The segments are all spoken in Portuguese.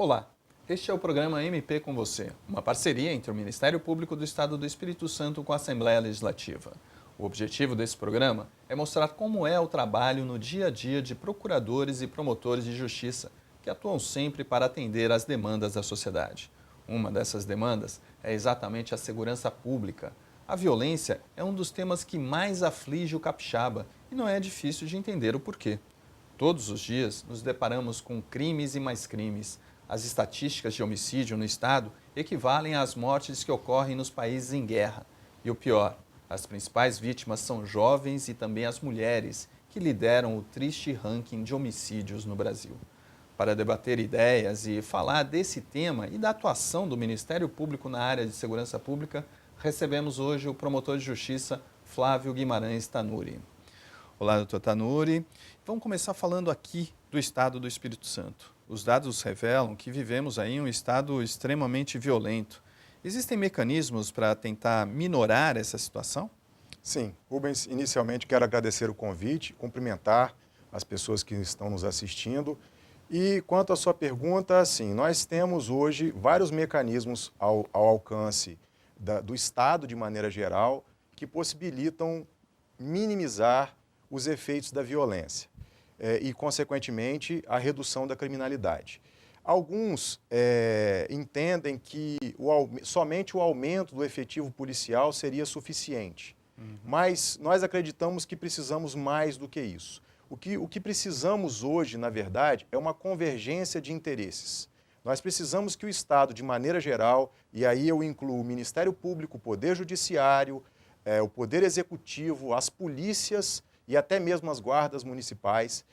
Olá, este é o programa MP com você, uma parceria entre o Ministério Público do Estado do Espírito Santo com a Assembleia Legislativa. O objetivo desse programa é mostrar como é o trabalho no dia a dia de procuradores e promotores de justiça, que atuam sempre para atender às demandas da sociedade. Uma dessas demandas é exatamente a segurança pública. A violência é um dos temas que mais aflige o capixaba e não é difícil de entender o porquê. Todos os dias nos deparamos com crimes e mais crimes. As estatísticas de homicídio no estado equivalem às mortes que ocorrem nos países em guerra. E o pior, as principais vítimas são jovens e também as mulheres, que lideram o triste ranking de homicídios no Brasil. Para debater ideias e falar desse tema e da atuação do Ministério Público na área de segurança pública, recebemos hoje o promotor de justiça Flávio Guimarães Tanuri. Olá, doutor Tanuri. Vamos começar falando aqui do estado do Espírito Santo. Os dados revelam que vivemos aí um estado extremamente violento. Existem mecanismos para tentar minorar essa situação? Sim. Rubens, inicialmente quero agradecer o convite, cumprimentar as pessoas que estão nos assistindo. E quanto à sua pergunta, sim, nós temos hoje vários mecanismos ao alcance do Estado, de maneira geral, que possibilitam minimizar os efeitos da violência e, consequentemente, a redução da criminalidade. Alguns entendem que somente o aumento do efetivo policial seria suficiente, mas nós acreditamos que precisamos mais do que isso. O que precisamos hoje, na verdade, é uma convergência de interesses. Nós precisamos que o Estado, de maneira geral, e aí eu incluo o Ministério Público, o Poder Judiciário, o Poder Executivo, as polícias e até mesmo as guardas municipais,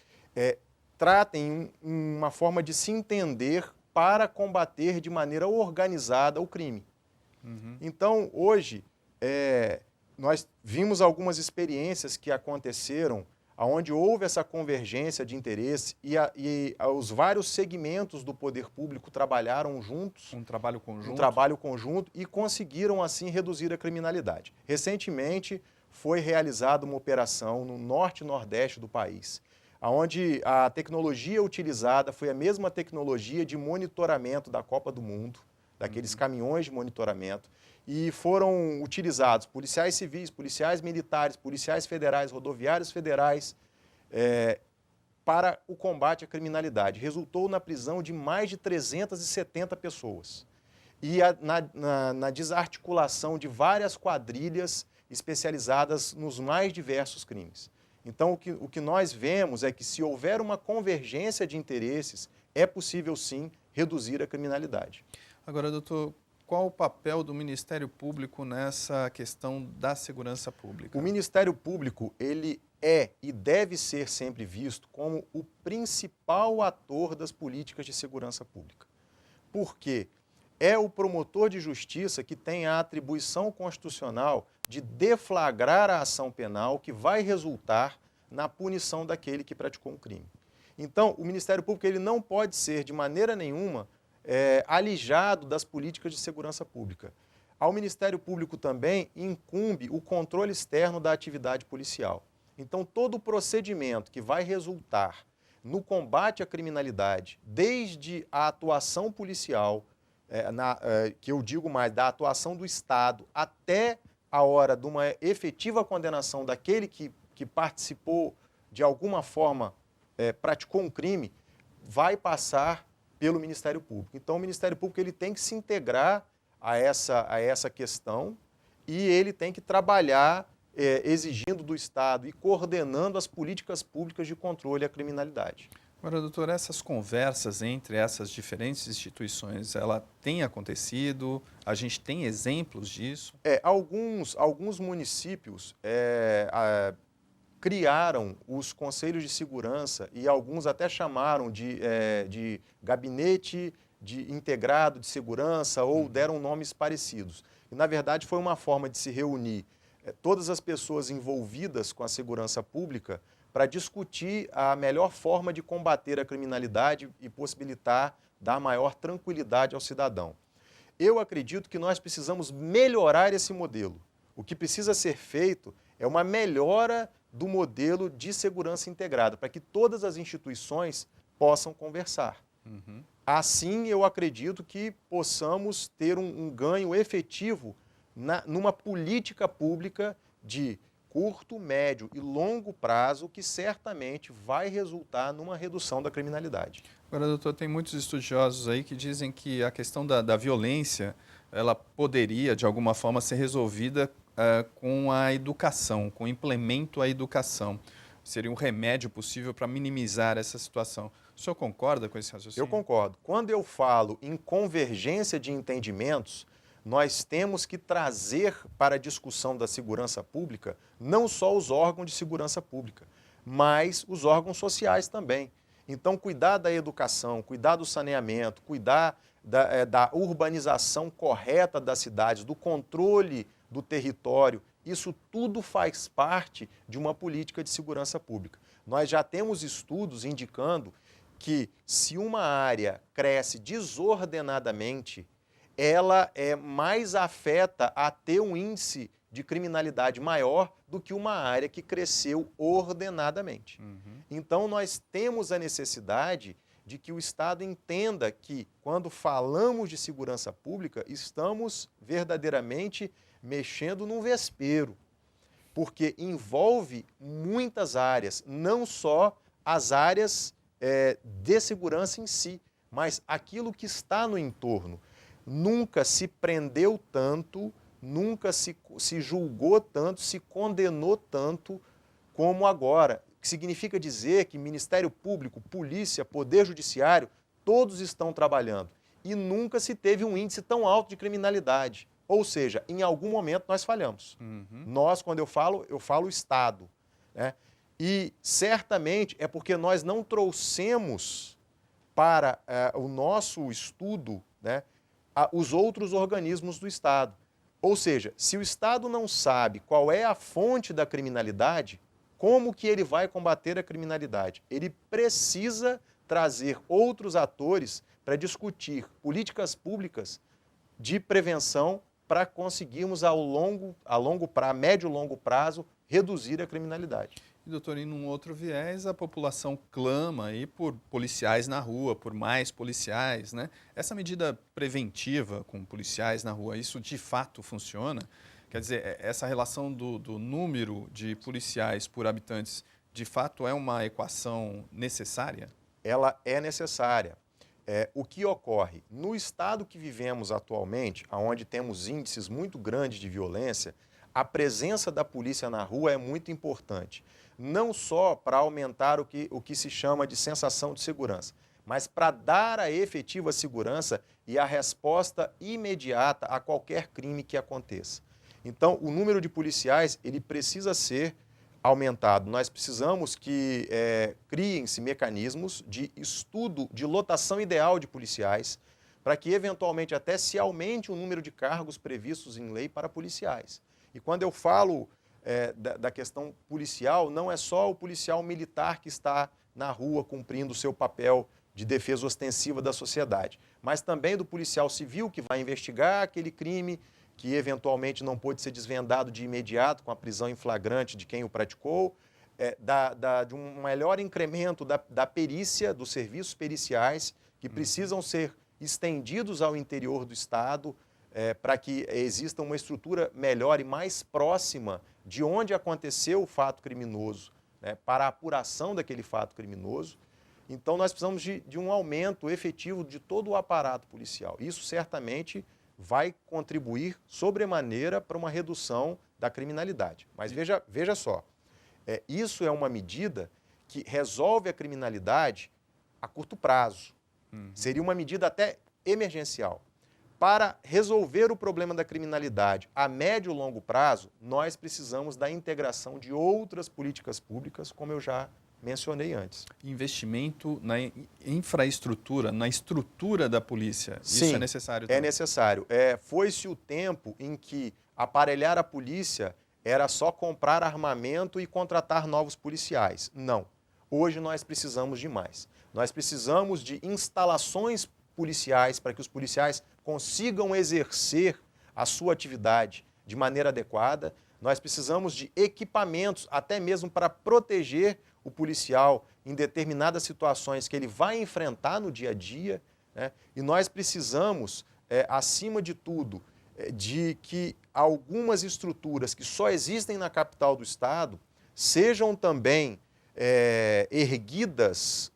tratem uma forma de se entender para combater de maneira organizada o crime. Então, hoje, nós vimos algumas experiências que aconteceram onde houve essa convergência de interesse e os vários segmentos do poder público trabalharam juntos. Um trabalho conjunto? Um trabalho conjunto e conseguiram, assim, reduzir a criminalidade. Recentemente, foi realizada uma operação no norte e nordeste do país, onde a tecnologia utilizada foi a mesma tecnologia de monitoramento da Copa do Mundo, daqueles caminhões de monitoramento, e foram utilizados policiais civis, policiais militares, policiais federais, rodoviários federais, para o combate à criminalidade. Resultou na prisão de mais de 370 pessoas e na desarticulação de várias quadrilhas especializadas nos mais diversos crimes. Então, o que nós vemos é que, se houver uma convergência de interesses, é possível, sim, reduzir a criminalidade. Agora, doutor, qual o papel do Ministério Público nessa questão da segurança pública? O Ministério Público, ele é e deve ser sempre visto como o principal ator das políticas de segurança pública. Por quê? É o promotor de justiça que tem a atribuição constitucional de deflagrar a ação penal que vai resultar na punição daquele que praticou um crime. Então, o Ministério Público ele não pode ser, de maneira nenhuma, alijado das políticas de segurança pública. Ao Ministério Público também incumbe o controle externo da atividade policial. Então, todo o procedimento que vai resultar no combate à criminalidade, desde a atuação policial, que eu digo mais, da atuação do Estado, até a hora de uma efetiva condenação daquele que participou, de alguma forma, praticou um crime, vai passar pelo Ministério Público. Então, o Ministério Público ele tem que se integrar a essa questão e ele tem que trabalhar exigindo do Estado e coordenando as políticas públicas de controle à criminalidade. Agora, doutor, essas conversas entre essas diferentes instituições, ela tem acontecido? A gente tem exemplos disso? Alguns municípios criaram os conselhos de segurança e alguns até chamaram de gabinete integrado de segurança ou deram nomes parecidos. E, na verdade, foi uma forma de se reunir todas as pessoas envolvidas com a segurança pública para discutir a melhor forma de combater a criminalidade e possibilitar dar maior tranquilidade ao cidadão. Eu acredito que nós precisamos melhorar esse modelo. O que precisa ser feito é uma melhora do modelo de segurança integrada, para que todas as instituições possam conversar. Assim, eu acredito que possamos ter um ganho efetivo numa política pública de curto, médio e longo prazo que certamente vai resultar numa redução da criminalidade. Agora, doutor, tem muitos estudiosos aí que dizem que a questão da violência, ela poderia, de alguma forma, ser resolvida com a educação, com o implemento à educação. Seria um remédio possível para minimizar essa situação. O senhor concorda com esse raciocínio? Eu concordo. Quando eu falo em convergência de entendimentos, nós temos que trazer para a discussão da segurança pública não só os órgãos de segurança pública, mas os órgãos sociais também. Então, cuidar da educação, cuidar do saneamento, cuidar da urbanização correta das cidades, do controle do território, isso tudo faz parte de uma política de segurança pública. Nós já temos estudos indicando que se uma área cresce desordenadamente, ela mais afeta a ter um índice de criminalidade maior do que uma área que cresceu ordenadamente. Então, nós temos a necessidade de que o Estado entenda que, quando falamos de segurança pública, estamos verdadeiramente mexendo num vespeiro, porque envolve muitas áreas, não só as áreas de segurança em si, mas aquilo que está no entorno. Nunca se prendeu tanto, nunca se julgou tanto, se condenou tanto como agora. O que significa dizer que Ministério Público, Polícia, Poder Judiciário, todos estão trabalhando. E nunca se teve um índice tão alto de criminalidade. Ou seja, em algum momento nós falhamos. Nós, quando eu falo Estado, né? E certamente é porque nós não trouxemos para o nosso estudo, né, os outros organismos do Estado. Ou seja, se o Estado não sabe qual é a fonte da criminalidade, como que ele vai combater a criminalidade? Ele precisa trazer outros atores para discutir políticas públicas de prevenção para conseguirmos a médio e longo prazo reduzir a criminalidade. E, doutor, em um outro viés, a população clama aí por policiais na rua, por mais policiais, né? Essa medida preventiva com policiais na rua, isso de fato funciona? Quer dizer, essa relação do número de policiais por habitantes, de fato é uma equação necessária? Ela é necessária. O que ocorre? No estado que vivemos atualmente, onde temos índices muito grandes de violência, a presença da polícia na rua é muito importante. Não só para aumentar o que se chama de sensação de segurança, mas para dar a efetiva segurança e a resposta imediata a qualquer crime que aconteça. Então, o número de policiais ele precisa ser aumentado. Nós precisamos que criem-se mecanismos de estudo de lotação ideal de policiais, para que, eventualmente, até se aumente o número de cargos previstos em lei para policiais. E quando eu falo da questão policial, não é só o policial militar que está na rua cumprindo o seu papel de defesa ostensiva da sociedade, mas também do policial civil que vai investigar aquele crime que eventualmente não pôde ser desvendado de imediato com a prisão em flagrante de quem o praticou, de um melhor incremento da perícia, dos serviços periciais, que precisam ser estendidos ao interior do Estado, para que exista uma estrutura melhor e mais próxima de onde aconteceu o fato criminoso, né, para a apuração daquele fato criminoso. Então, nós precisamos de um aumento efetivo de todo o aparato policial. Isso certamente vai contribuir sobremaneira para uma redução da criminalidade. Mas veja só, isso é uma medida que resolve a criminalidade a curto prazo. Seria uma medida até emergencial. Para resolver o problema da criminalidade a médio e longo prazo, nós precisamos da integração de outras políticas públicas, como eu já mencionei antes. Investimento na infraestrutura, na estrutura da polícia, Sim, isso é necessário também? É necessário. Foi-se o tempo em que aparelhar a polícia era só comprar armamento e contratar novos policiais. Não. Hoje nós precisamos de mais. Nós precisamos de instalações policiais para que os policiais consigam exercer a sua atividade de maneira adequada. Nós precisamos de equipamentos, até mesmo para proteger o policial em determinadas situações que ele vai enfrentar no dia a dia, né? E nós precisamos, acima de tudo, de que algumas estruturas que só existem na capital do estado sejam também erguidas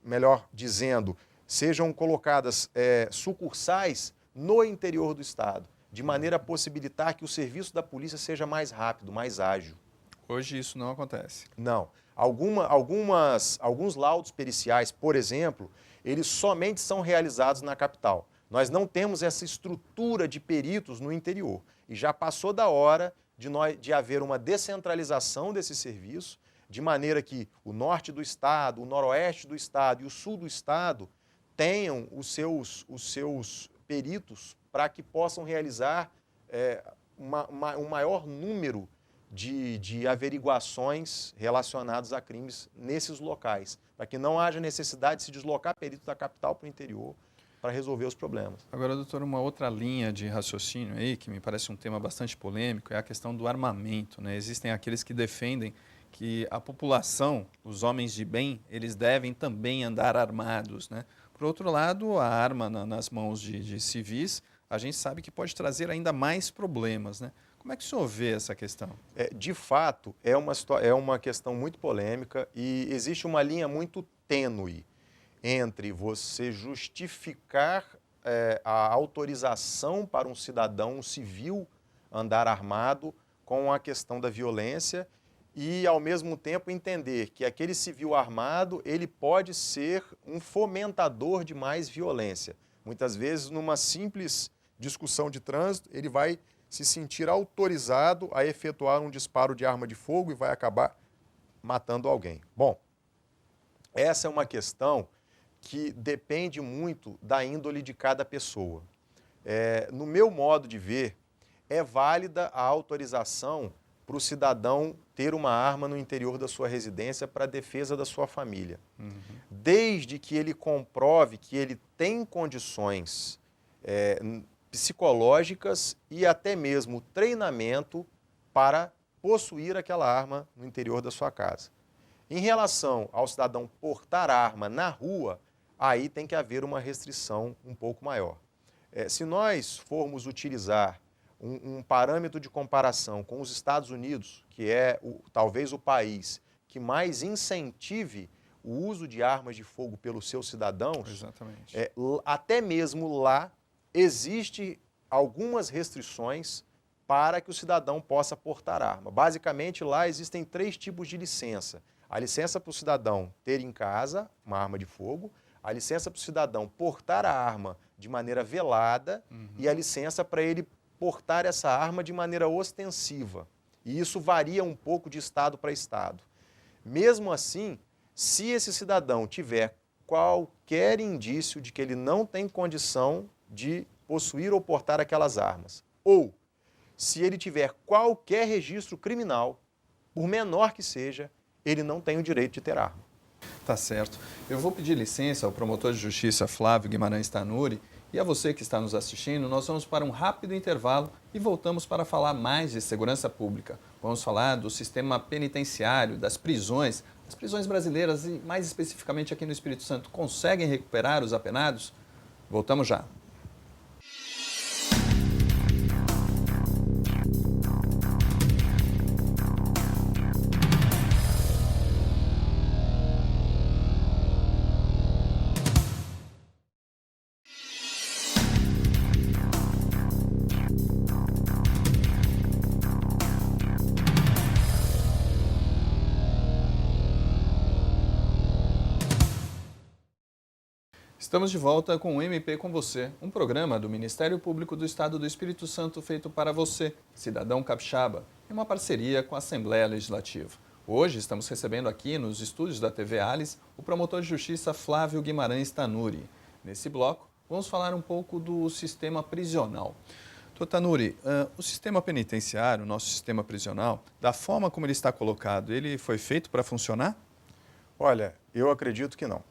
melhor dizendo, sejam colocadas sucursais no interior do estado, de maneira a possibilitar que o serviço da polícia seja mais rápido, mais ágil. Hoje isso não acontece. Não. Alguns laudos periciais, por exemplo, eles somente são realizados na capital. Nós não temos essa estrutura de peritos no interior. E já passou da hora de haver uma descentralização desse serviço, de maneira que o norte do estado, o noroeste do estado e o sul do estado tenham os seus peritos para que possam realizar um maior número de averiguações relacionadas a crimes nesses locais, para que não haja necessidade de se deslocar perito da capital para o interior para resolver os problemas. Agora, doutor, uma outra linha de raciocínio aí, que me parece um tema bastante polêmico, é a questão do armamento, né? Existem aqueles que defendem que a população, os homens de bem, eles devem também andar armados, né? Por outro lado, a arma nas mãos de civis, a gente sabe que pode trazer ainda mais problemas, né? Como é que o senhor vê essa questão? De fato, é uma questão muito polêmica e existe uma linha muito tênue entre você justificar a autorização para um cidadão, um civil, andar armado com a questão da violência e, ao mesmo tempo, entender que aquele civil armado ele pode ser um fomentador de mais violência. Muitas vezes, numa simples discussão de trânsito, ele vai se sentir autorizado a efetuar um disparo de arma de fogo e vai acabar matando alguém. Bom, essa é uma questão que depende muito da índole de cada pessoa. No meu modo de ver, é válida a autorização para o cidadão ter uma arma no interior da sua residência para a defesa da sua família. Desde que ele comprove que ele tem condições psicológicas e até mesmo treinamento para possuir aquela arma no interior da sua casa. Em relação ao cidadão portar arma na rua, aí tem que haver uma restrição um pouco maior. Se nós formos utilizar um parâmetro de comparação com os Estados Unidos, que é talvez o país que mais incentive o uso de armas de fogo pelos seus cidadãos, exatamente, até mesmo lá existem algumas restrições para que o cidadão possa portar arma. Basicamente, lá existem 3 tipos de licença. A licença para o cidadão ter em casa uma arma de fogo, a licença para o cidadão portar a arma de maneira velada e a licença para ele portar essa arma de maneira ostensiva. E isso varia um pouco de estado para estado. Mesmo assim, se esse cidadão tiver qualquer indício de que ele não tem condição de possuir ou portar aquelas armas, ou se ele tiver qualquer registro criminal, por menor que seja, ele não tem o direito de ter arma. Tá certo. Eu vou pedir licença ao promotor de justiça Flávio Guimarães Tanuri e a você que está nos assistindo. Nós vamos para um rápido intervalo e voltamos para falar mais de segurança pública. Vamos falar do sistema penitenciário, das prisões. As prisões brasileiras e mais especificamente aqui no Espírito Santo conseguem recuperar os apenados? Voltamos já. Estamos de volta com o MP com você, um programa do Ministério Público do Estado do Espírito Santo feito para você, cidadão capixaba, em uma parceria com a Assembleia Legislativa. Hoje estamos recebendo aqui nos estúdios da TV Alice o promotor de justiça Flávio Guimarães Tanuri. Nesse bloco, vamos falar um pouco do sistema prisional. Doutor Tanuri, o sistema penitenciário, o nosso sistema prisional, da forma como ele está colocado, ele foi feito para funcionar? Olha, eu acredito que não.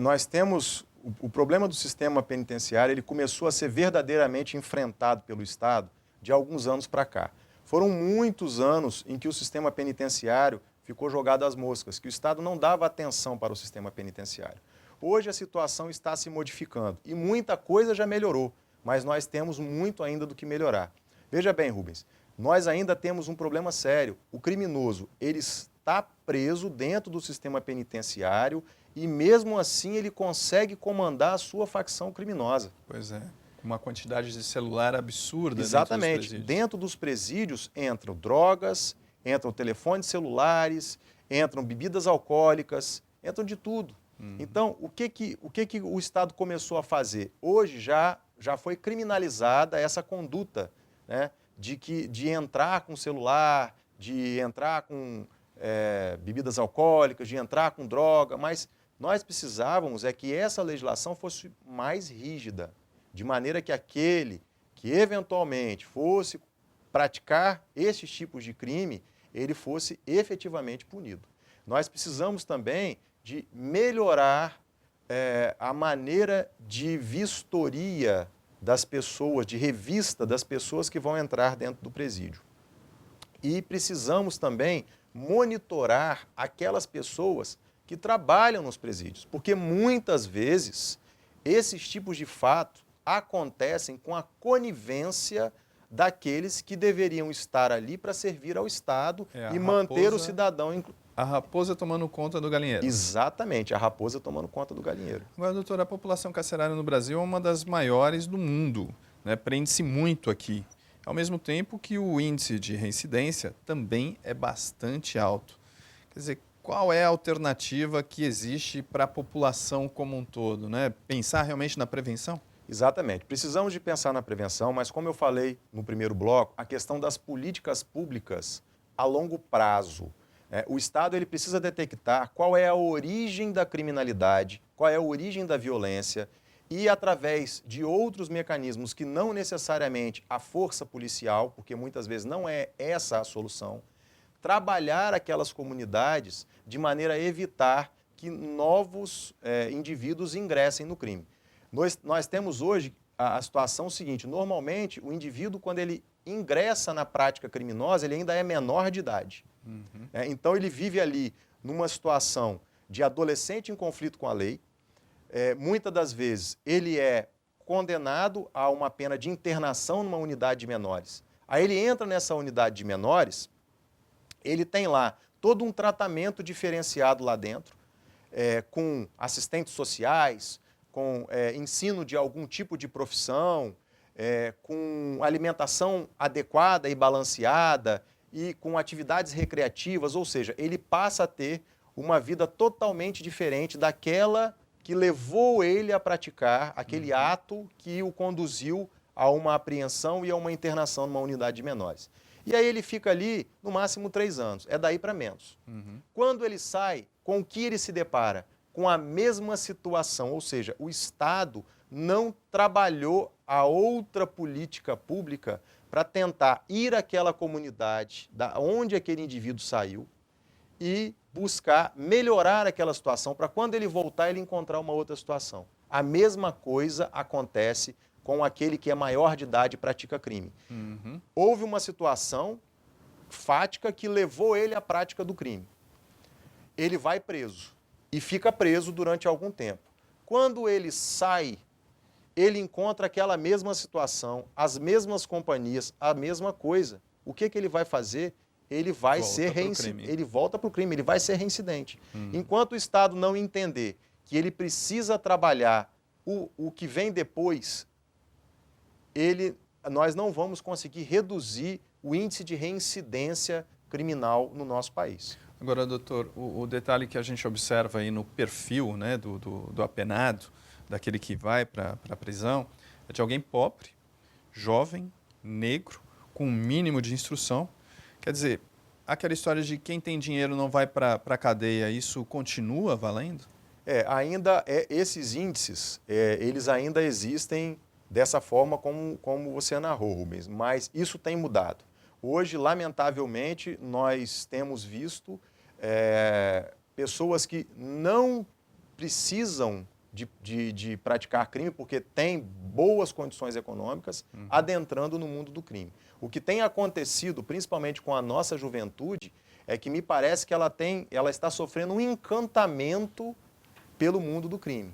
Nós temos o problema do sistema penitenciário, ele começou a ser verdadeiramente enfrentado pelo Estado de alguns anos para cá. Foram muitos anos em que o sistema penitenciário ficou jogado às moscas, que o Estado não dava atenção para o sistema penitenciário. Hoje a situação está se modificando e muita coisa já melhorou, mas nós temos muito ainda do que melhorar. Veja bem, Rubens, nós ainda temos um problema sério. O criminoso, ele está preso dentro do sistema penitenciário e mesmo assim ele consegue comandar a sua facção criminosa. Pois é, uma quantidade de celular absurda. Exatamente. Dentro dos presídios entram drogas, entram telefones celulares, entram bebidas alcoólicas, entram de tudo. Então, o que o Estado começou a fazer? Hoje já foi criminalizada essa conduta, né, de entrar com celular, de entrar com bebidas alcoólicas, de entrar com droga, mas nós precisávamos que essa legislação fosse mais rígida, de maneira que aquele que eventualmente fosse praticar esses tipos de crime, ele fosse efetivamente punido. Nós precisamos também de melhorar a maneira de vistoria das pessoas, de revista das pessoas que vão entrar dentro do presídio. E precisamos também monitorar aquelas pessoas que trabalham nos presídios, porque muitas vezes esses tipos de fato acontecem com a conivência daqueles que deveriam estar ali para servir ao Estado e manter o cidadão... A raposa tomando conta do galinheiro. Exatamente, a raposa tomando conta do galinheiro. Agora, doutor, a população carcerária no Brasil é uma das maiores do mundo, né? Prende-se muito aqui. Ao mesmo tempo que o índice de reincidência também é bastante alto. Quer dizer, qual é a alternativa que existe para a população como um todo, né? Pensar realmente na prevenção? Exatamente. Precisamos de pensar na prevenção, mas como eu falei no primeiro bloco, a questão das políticas públicas a longo prazo. O Estado ele precisa detectar qual é a origem da criminalidade, qual é a origem da violência e, através de outros mecanismos que não necessariamente a força policial, porque muitas vezes não é essa a solução, trabalhar aquelas comunidades de maneira a evitar que novos indivíduos ingressem no crime. Nós temos hoje a situação seguinte: normalmente o indivíduo, quando ele ingressa na prática criminosa, ele ainda é menor de idade. Então ele vive ali numa situação de adolescente em conflito com a lei. Muitas das vezes ele é condenado a uma pena de internação numa unidade de menores. Aí ele entra nessa unidade de menores, ele tem lá todo um tratamento diferenciado lá dentro, com assistentes sociais, com ensino de algum tipo de profissão, com alimentação adequada e balanceada e com atividades recreativas, ou seja, ele passa a ter uma vida totalmente diferente daquela que levou ele a praticar aquele ato que o conduziu a uma apreensão e a uma internação numa unidade de menores. E aí ele fica ali, no máximo 3 anos, é daí para menos. Quando ele sai, com o que ele se depara? Com a mesma situação, ou seja, o Estado não trabalhou a outra política pública para tentar ir àquela comunidade, da onde aquele indivíduo saiu, e buscar melhorar aquela situação para quando ele voltar ele encontrar uma outra situação. A mesma coisa acontece com aquele que é maior de idade e pratica crime. Houve uma situação fática que levou ele à prática do crime. Ele vai preso e fica preso durante algum tempo. Quando ele sai, ele encontra aquela mesma situação, as mesmas companhias, a mesma coisa. O que ele vai fazer? Ele vai ser reincidente. Ele volta para o crime, ele vai ser reincidente. Enquanto o Estado não entender que ele precisa trabalhar o que vem depois, nós não vamos conseguir reduzir o índice de reincidência criminal no nosso país. Agora, doutor, o detalhe que a gente observa aí no perfil, né, do apenado, daquele que vai para a prisão, é de alguém pobre, jovem, negro, com um mínimo de instrução. Quer dizer, aquela história de quem tem dinheiro não vai para a cadeia, isso continua valendo? Esses índices, eles ainda existem dessa forma como você narrou, Rubens, mas isso tem mudado. Hoje, lamentavelmente, nós temos visto pessoas que não precisam de praticar crime porque têm boas condições econômicas adentrando no mundo do crime. O que tem acontecido, principalmente com a nossa juventude, é que me parece que ela está sofrendo um encantamento pelo mundo do crime.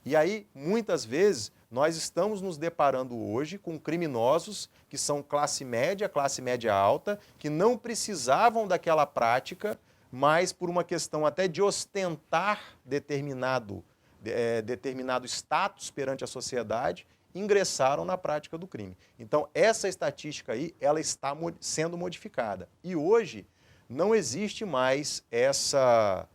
E aí, muitas vezes, nós estamos nos deparando hoje com criminosos que são classe média alta, que não precisavam daquela prática, mas por uma questão até de ostentar determinado status perante a sociedade, ingressaram na prática do crime. Então, essa estatística aí, ela está sendo modificada. E hoje, não existe mais essa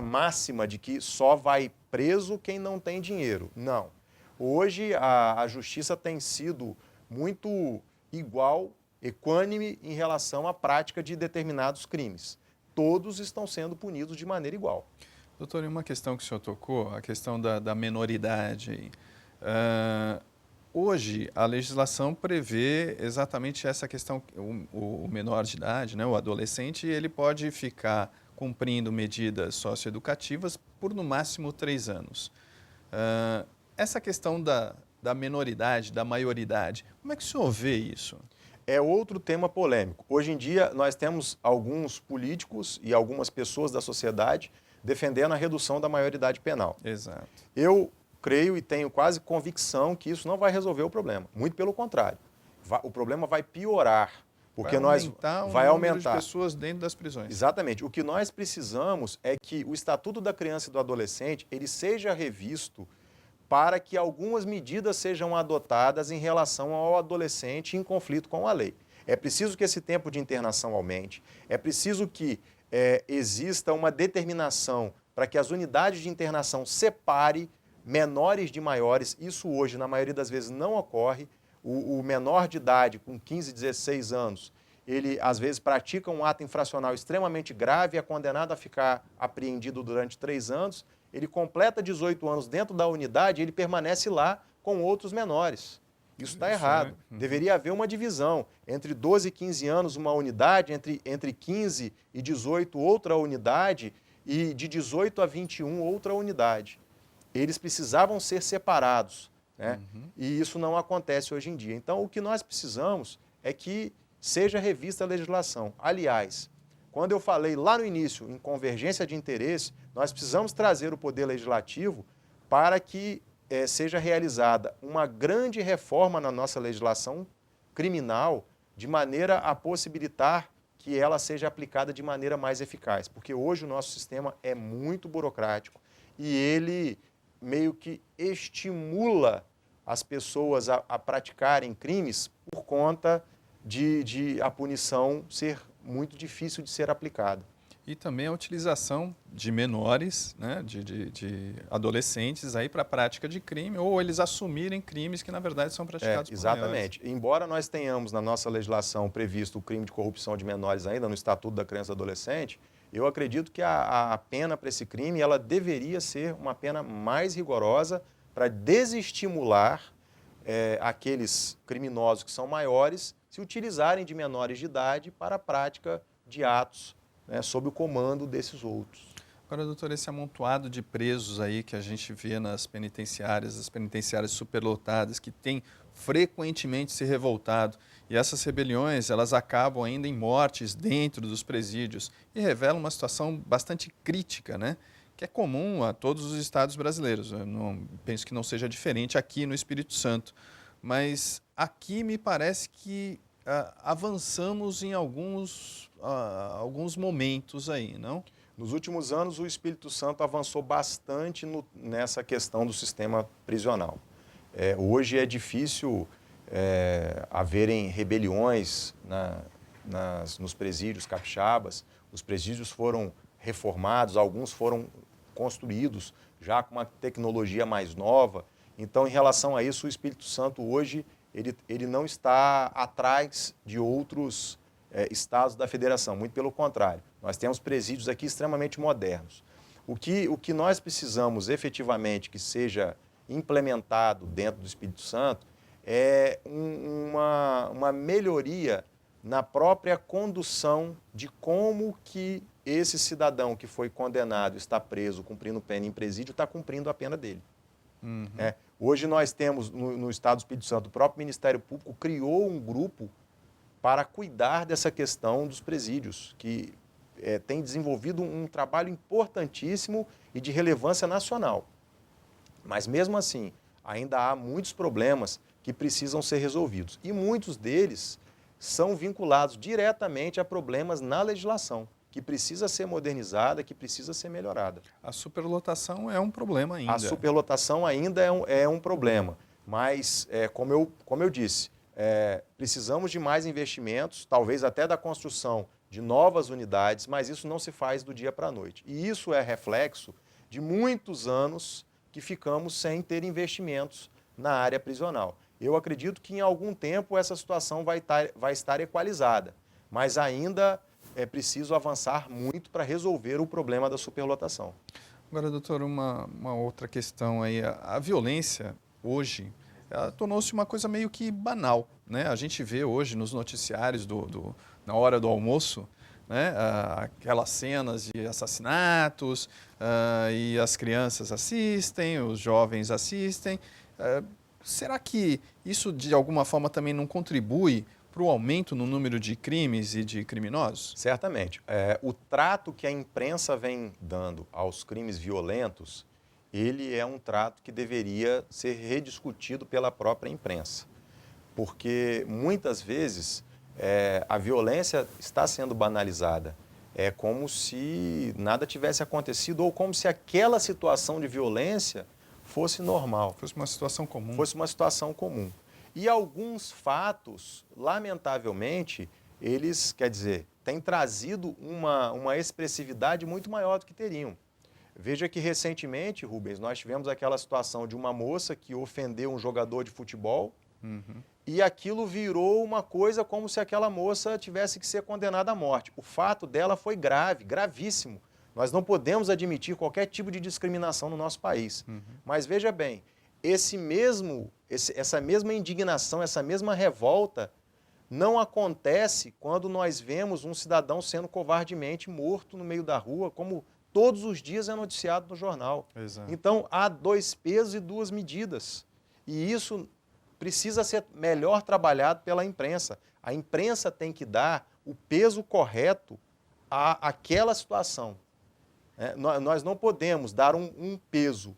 máxima de que só vai preso quem não tem dinheiro. Não. Hoje, a justiça tem sido muito igual, equânime, em relação à prática de determinados crimes. Todos estão sendo punidos de maneira igual. Doutor, e uma questão que o senhor tocou, a questão da menoridade. Hoje, a legislação prevê exatamente essa questão, o menor de idade, né, o adolescente, ele pode ficar cumprindo medidas socioeducativas por no máximo 3 anos. Essa questão da menoridade, da maioridade, como é que o senhor vê isso? É outro tema polêmico. Hoje em dia, nós temos alguns políticos e algumas pessoas da sociedade defendendo a redução da maioridade penal. Exato. Eu creio e tenho quase convicção que isso não vai resolver o problema. Muito pelo contrário. O problema vai piorar. Porque vai aumentar de pessoas dentro das prisões. Exatamente. O que nós precisamos é que o Estatuto da Criança e do Adolescente ele seja revisto para que algumas medidas sejam adotadas em relação ao adolescente em conflito com a lei. É preciso que esse tempo de internação aumente, é preciso que exista uma determinação para que as unidades de internação separe menores de maiores. Isso hoje, na maioria das vezes, não ocorre. O menor de idade, com 15, 16 anos, ele às vezes pratica um ato infracional extremamente grave, é condenado a ficar apreendido durante 3 anos, ele completa 18 anos dentro da unidade e ele permanece lá com outros menores. Isso está errado. Deveria haver uma divisão. Entre 12 e 15 anos, uma unidade, entre 15 e 18, outra unidade, e de 18 a 21, outra unidade. Eles precisavam ser separados. Né? E isso não acontece hoje em dia. Então, o que nós precisamos é que seja revista a legislação. Aliás, quando eu falei lá no início em convergência de interesse, nós precisamos trazer o Poder Legislativo para que seja realizada uma grande reforma na nossa legislação criminal, de maneira a possibilitar que ela seja aplicada de maneira mais eficaz. Porque hoje o nosso sistema é muito burocrático e ele meio que estimula as pessoas a praticarem crimes por conta de a punição ser muito difícil de ser aplicada. E também a utilização de menores, né, de adolescentes para a prática de crime, ou eles assumirem crimes que, na verdade, são praticados por exatamente. maiores. Embora nós tenhamos na nossa legislação previsto o crime de corrupção de menores ainda no Estatuto da Criança e do Adolescente, eu acredito que a pena para esse crime ela deveria ser uma pena mais rigorosa para desestimular aqueles criminosos que são maiores se utilizarem de menores de idade para a prática de atos, né, sob o comando desses outros. Agora, doutor, esse amontoado de presos aí que a gente vê nas penitenciárias, as penitenciárias superlotadas, que tem frequentemente se revoltado, e essas rebeliões, elas acabam ainda em mortes dentro dos presídios e revelam uma situação bastante crítica, né? Que é comum a todos os estados brasileiros. Eu penso que não seja diferente aqui no Espírito Santo. Mas aqui me parece que avançamos em alguns momentos aí, não? Nos últimos anos, o Espírito Santo avançou bastante nessa questão do sistema prisional. Hoje é difícil haverem rebeliões nos presídios capixabas. Os presídios foram reformados, alguns foram construídos já com uma tecnologia mais nova. Então, em relação a isso, o Espírito Santo hoje ele não está atrás de outros estados da federação, muito pelo contrário. Nós temos presídios aqui extremamente modernos. O que nós precisamos efetivamente que seja implementado dentro do Espírito Santo é uma melhoria na própria condução de como que esse cidadão que foi condenado, está preso, cumprindo pena em presídio, está cumprindo a pena dele. Hoje nós temos no Estado do Espírito Santo, o próprio Ministério Público criou um grupo para cuidar dessa questão dos presídios, que tem desenvolvido um trabalho importantíssimo e de relevância nacional. Mas mesmo assim, ainda há muitos problemas que precisam ser resolvidos. E muitos deles são vinculados diretamente a problemas na legislação, que precisa ser modernizada, que precisa ser melhorada. A superlotação é um problema ainda. A superlotação ainda é um problema, mas, como eu disse, precisamos de mais investimentos, talvez até da construção de novas unidades, mas isso não se faz do dia para a noite. E isso é reflexo de muitos anos que ficamos sem ter investimentos na área prisional. Eu acredito que em algum tempo essa situação vai estar equalizada, mas ainda é preciso avançar muito para resolver o problema da superlotação. Agora, doutor, uma outra questão aí. A violência, hoje, tornou-se uma coisa meio que banal, né? A gente vê hoje nos noticiários na hora do almoço, né? Aquelas cenas de assassinatos, e as crianças assistem, os jovens assistem. Será que isso, de alguma forma, também não contribui para o aumento no número de crimes e de criminosos? Certamente. O trato que a imprensa vem dando aos crimes violentos, ele é um trato que deveria ser rediscutido pela própria imprensa. Porque, muitas vezes, a violência está sendo banalizada. É como se nada tivesse acontecido ou como se aquela situação de violência fosse normal. Fosse uma situação comum. Fosse uma situação comum. E alguns fatos, lamentavelmente, eles, têm trazido uma expressividade muito maior do que teriam. Veja que recentemente, Rubens, nós tivemos aquela situação de uma moça que ofendeu um jogador de futebol, e aquilo virou uma coisa como se aquela moça tivesse que ser condenada à morte. O fato dela foi grave, gravíssimo. Nós não podemos admitir qualquer tipo de discriminação no nosso país. Mas veja bem, essa mesma indignação, essa mesma revolta não acontece quando nós vemos um cidadão sendo covardemente morto no meio da rua, como todos os dias é noticiado no jornal. Exato. Então, há dois pesos e duas medidas. E isso precisa ser melhor trabalhado pela imprensa. A imprensa tem que dar o peso correto àquela situação. Nós não podemos dar um peso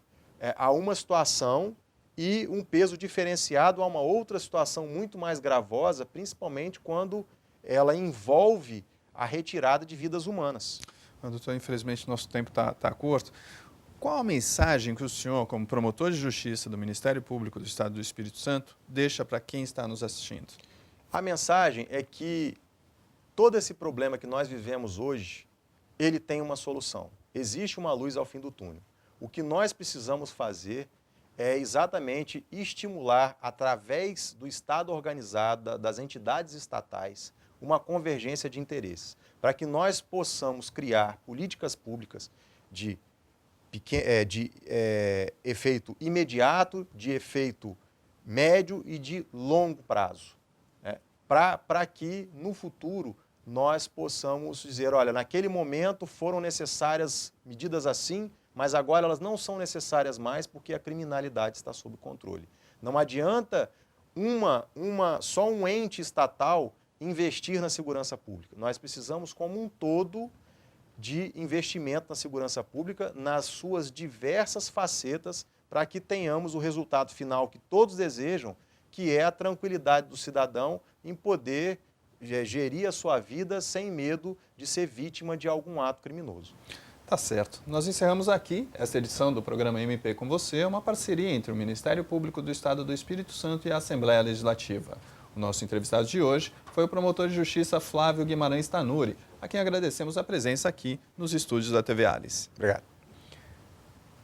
a uma situação e um peso diferenciado a uma outra situação muito mais gravosa, principalmente quando ela envolve a retirada de vidas humanas. Doutor, infelizmente nosso tempo está curto. Qual a mensagem que o senhor, como promotor de justiça do Ministério Público do Estado do Espírito Santo, deixa para quem está nos assistindo? A mensagem é que todo esse problema que nós vivemos hoje, ele tem uma solução. Existe uma luz ao fim do túnel. O que nós precisamos fazer é exatamente estimular, através do Estado organizado, das entidades estatais, uma convergência de interesses, para que nós possamos criar políticas públicas de efeito imediato, de efeito médio e de longo prazo, para que, no futuro, nós possamos dizer, olha, naquele momento foram necessárias medidas assim, mas agora elas não são necessárias mais porque a criminalidade está sob controle. Não adianta só um ente estatal investir na segurança pública. Nós precisamos, como um todo, de investimento na segurança pública, nas suas diversas facetas, para que tenhamos o resultado final que todos desejam, que é a tranquilidade do cidadão em poder gerir a sua vida sem medo de ser vítima de algum ato criminoso. Tá certo. Nós encerramos aqui esta edição do programa MP com você, uma parceria entre o Ministério Público do Estado do Espírito Santo e a Assembleia Legislativa. O nosso entrevistado de hoje foi o promotor de justiça Flávio Guimarães Tanuri, a quem agradecemos a presença aqui nos estúdios da TV Alice. Obrigado.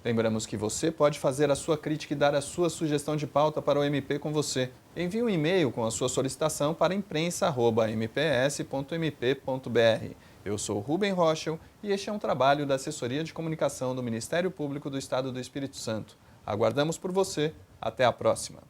Lembramos que você pode fazer a sua crítica e dar a sua sugestão de pauta para o MP com você. Envie um e-mail com a sua solicitação para imprensa@mps.mp.br. Eu sou Rubem Rochel e este é um trabalho da Assessoria de Comunicação do Ministério Público do Estado do Espírito Santo. Aguardamos por você. Até a próxima.